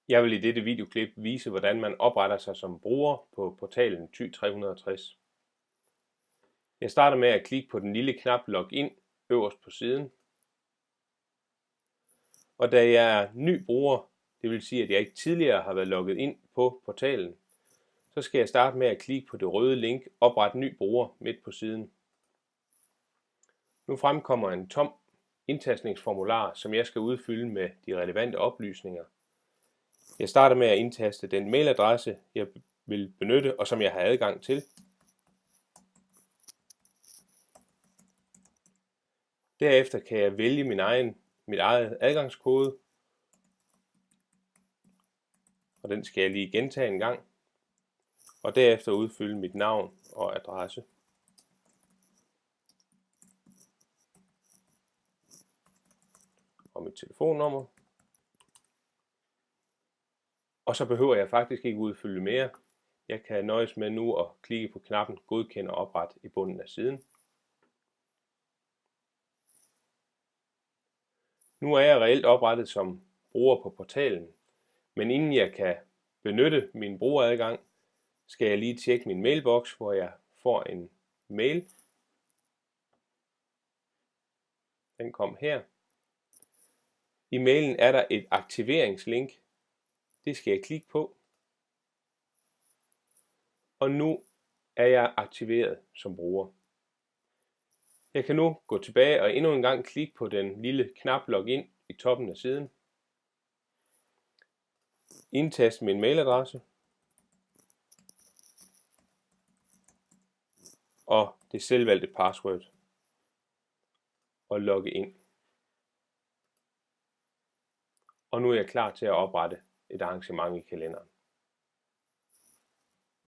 Jeg vil i dette videoklip vise, hvordan man opretter sig som bruger på portalen Thy360. Jeg starter med at klikke på den lille knap Login øverst på siden. Og da jeg er ny bruger, det vil sige, at jeg ikke tidligere har været logget ind på portalen, så skal jeg starte med at klikke på det røde link Opret ny bruger midt på siden. Nu fremkommer en tom indtastningsformular, som jeg skal udfylde med de relevante oplysninger. Jeg starter med at indtaste den mailadresse, jeg vil benytte, og som jeg har adgang til. Derefter kan jeg vælge mit eget adgangskode, og den skal jeg lige gentage en gang, og derefter udfylde mit navn og adresse. Og mit telefonnummer. Og så behøver jeg faktisk ikke udfylde mere. Jeg kan nøjes med nu at klikke på knappen Godkend og opret i bunden af siden. Nu er jeg reelt oprettet som bruger på portalen, men inden jeg kan benytte min brugeradgang, skal jeg lige tjekke min mailbox, hvor jeg får en mail. Den kom her. I mailen er der et aktiveringslink. Det skal jeg klikke på. Og nu er jeg aktiveret som bruger. Jeg kan nu gå tilbage og endnu en gang klikke på den lille knap Login i toppen af siden. Indtaste min mailadresse. Og det selvvalgte password. Og logge ind. Og nu er jeg klar til at oprette et arrangement i kalenderen.